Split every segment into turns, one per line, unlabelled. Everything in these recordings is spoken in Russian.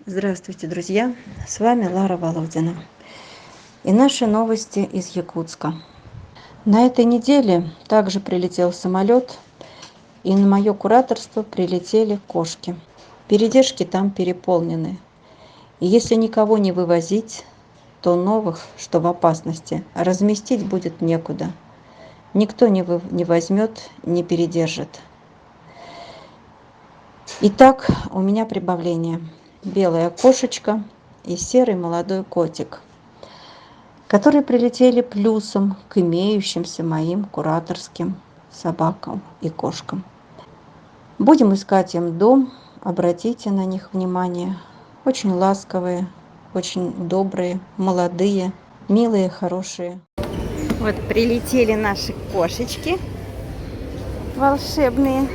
Здравствуйте, друзья! С вами Лара Володина. И наши новости из Якутска. На этой неделе также прилетел самолет, и на мое кураторство прилетели кошки. Передержки там переполнены. И если никого не вывозить, то новых, что в опасности, разместить будет некуда. Никто не возьмет, не передержит. Итак, у меня прибавление. Белая кошечка и серый молодой котик, которые прилетели плюсом к имеющимся моим кураторским собакам и кошкам. Будем искать им дом, обратите на них внимание. Очень ласковые, очень добрые, молодые, милые, хорошие. Вот прилетели наши кошечки волшебные.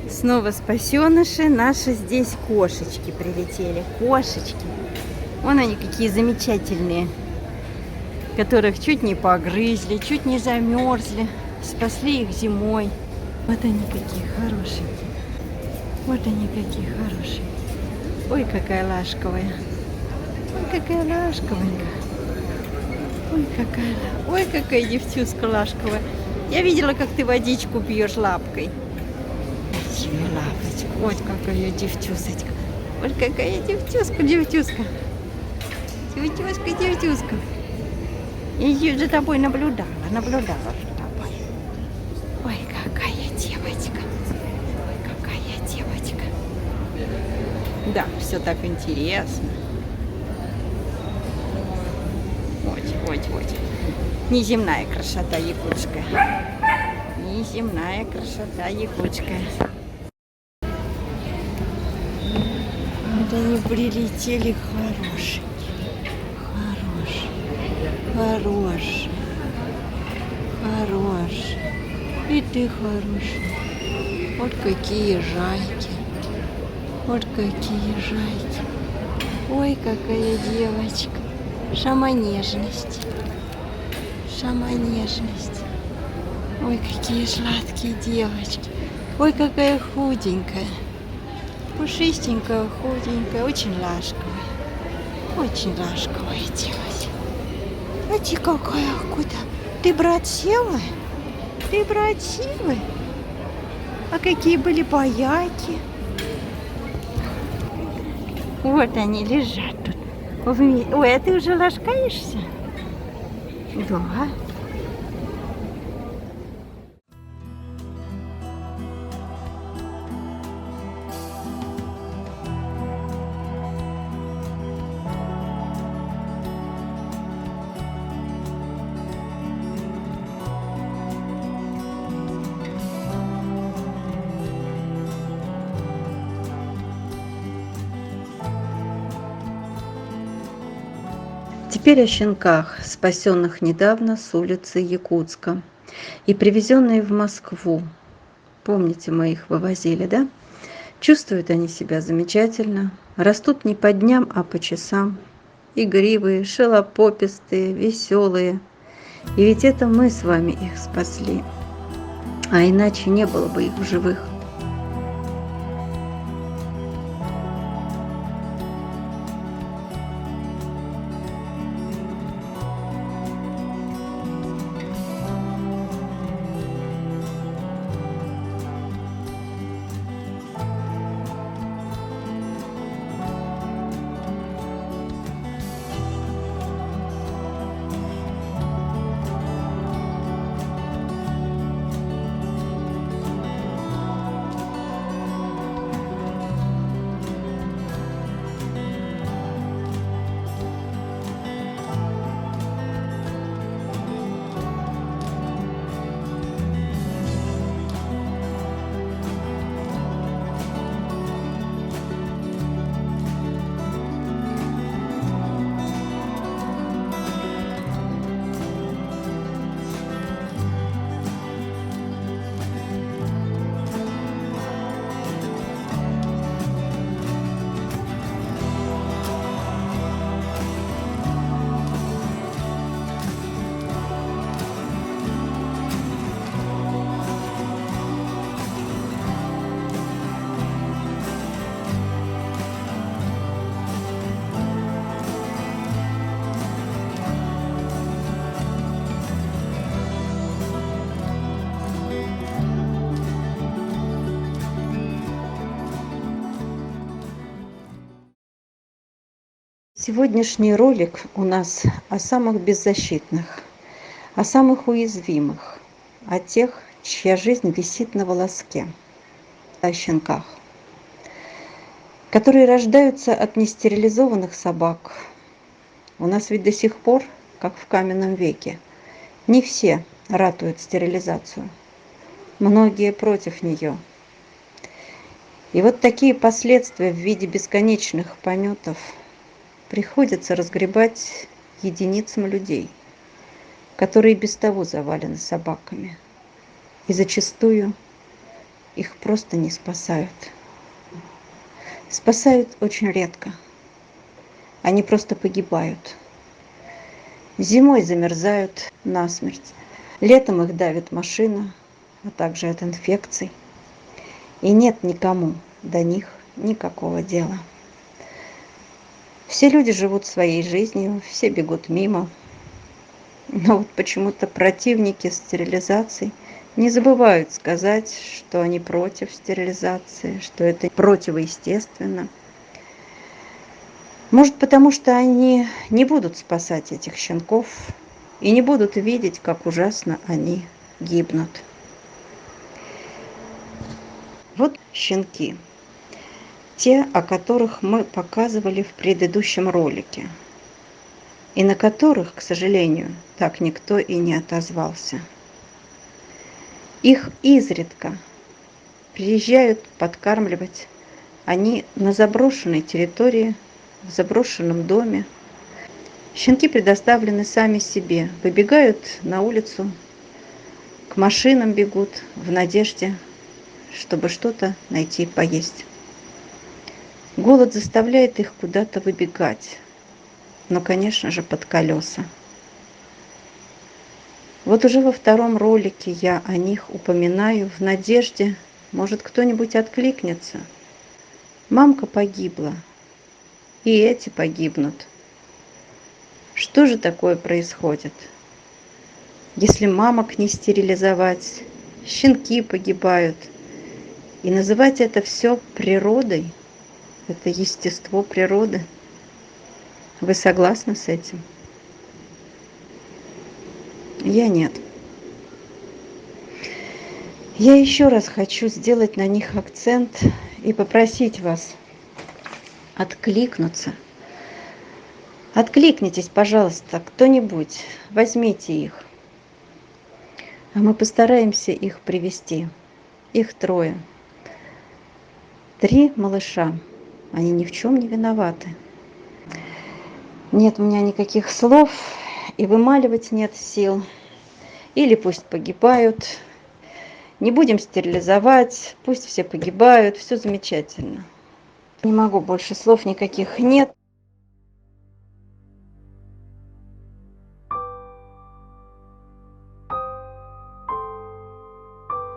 Снова спасеныши, наши здесь кошечки прилетели. Кошечки. Вон они какие замечательные. Которых чуть не погрызли, чуть не замерзли. Спасли их зимой. Вот они какие хорошенькие. Вот они какие хорошенькие. Ой, какая ласковая. Ой, какая ласковенькая. Ой, какая девчушка ласковая. Я видела, как ты водичку пьешь лапкой. Лапочка. Вот какая девчусочка. Вот какая девчуска. Девчуска. Я за тобой наблюдала за тобой. Ой, какая девочка. Какая девочка. Да, все так интересно. Очень. Неземная красота якутская. Неземная красота якутская. Вот они прилетели хорошие. Хороший. И ты хороший. Вот какие жайки. Ой, какая девочка. Сама нежность. Ой, какие сладкие девочки. Ой, какая худенькая. Пушистенькая, худенькая. Очень ласковая девочка. А ты какая куда? Ты брат Севы? А какие были бояки? Вот они лежат тут. Ой, а ты уже ласкаешься? Да. Теперь о щенках, спасенных недавно с улицы Якутска и привезенные в Москву. Помните, мы их вывозили, да? Чувствуют они себя замечательно, растут не по дням, а по часам. Игривые, шелопопистые, веселые. И ведь это мы с вами их спасли, а иначе не было бы их в живых. Сегодняшний ролик у нас о самых беззащитных, о самых уязвимых, о тех, чья жизнь висит на волоске, о щенках, которые рождаются от нестерилизованных собак. У нас ведь до сих пор, как в каменном веке, не все ратуют стерилизацию, многие против нее. И вот такие последствия в виде бесконечных пометов приходится разгребать единицам людей, которые без того завалены собаками. И зачастую их просто не спасают. Спасают очень редко. Они просто погибают. Зимой замерзают насмерть. Летом их давит машина, а также от инфекций. И нет никому до них никакого дела. Все люди живут своей жизнью, все бегут мимо. Но вот почему-то противники стерилизации не забывают сказать, что они против стерилизации, что это противоестественно. Может, потому что они не будут спасать этих щенков и не будут видеть, как ужасно они гибнут. Вот щенки, те, о которых мы показывали в предыдущем ролике, и на которых, к сожалению, так никто и не отозвался. Их изредка приезжают подкармливать. Они на заброшенной территории, в заброшенном доме. Щенки предоставлены сами себе, выбегают на улицу, к машинам бегут в надежде, чтобы что-то найти поесть. Голод заставляет их куда-то выбегать, но, конечно же, под колеса. Вот уже во втором ролике я о них упоминаю в надежде, может, кто-нибудь откликнется. Мамка погибла, и эти погибнут. Что же такое происходит? Если мамок не стерилизовать, щенки погибают. И называть это все природой, это естество природы. Вы согласны с этим? Я нет. Я еще раз хочу сделать на них акцент и попросить вас откликнуться. Откликнитесь, пожалуйста, кто-нибудь, возьмите их. А мы постараемся их привести. Их 3. 3 малыша. Они ни в чем не виноваты. Нет у меня никаких слов, и вымаливать нет сил. Или пусть погибают. Не будем стерилизовать, пусть все погибают, все замечательно. Не могу, больше слов никаких нет.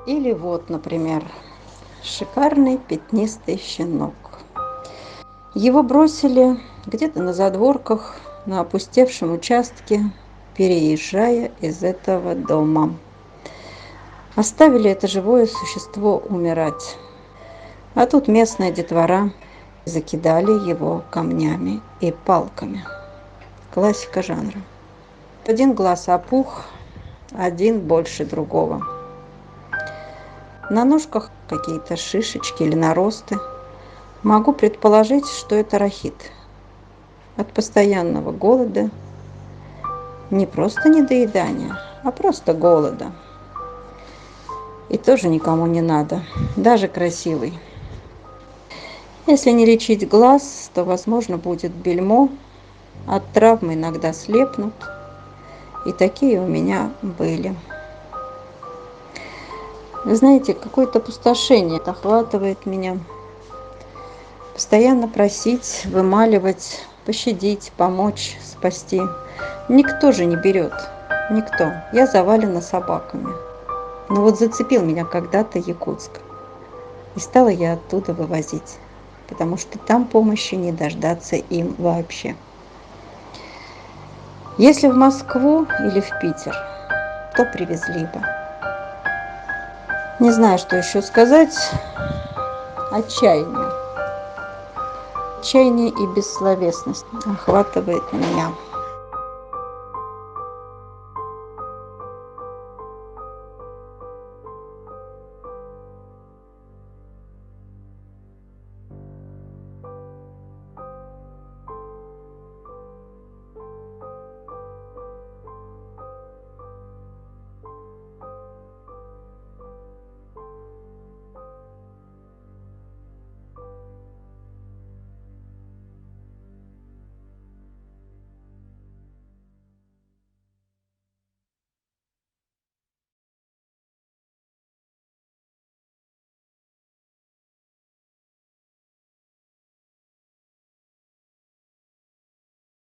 Или вот, например, шикарный пятнистый щенок. Его бросили где-то на задворках, на опустевшем участке, переезжая из этого дома. Оставили это живое существо умирать. А тут местная детвора закидали его камнями и палками. Классика жанра. Один глаз опух, один больше другого. На ножках какие-то шишечки или наросты. Могу предположить, что это рахит. От постоянного голода, не просто недоедания, а просто голода. И тоже никому не надо, даже красивый. Если не лечить глаз, то, возможно, будет бельмо. От травмы иногда слепнут. И такие у меня были. Вы знаете, какое-то опустошение охватывает меня. Постоянно просить, вымаливать, пощадить, помочь, спасти. Никто же не берет. Никто. Я завалена собаками. Но вот зацепил меня когда-то Якутск. И стала я оттуда вывозить. Потому что там помощи не дождаться им вообще. Если в Москву или в Питер, то привезли бы. Не знаю, что еще сказать. Отчаяние. отчаяние и бессловесность охватывает меня.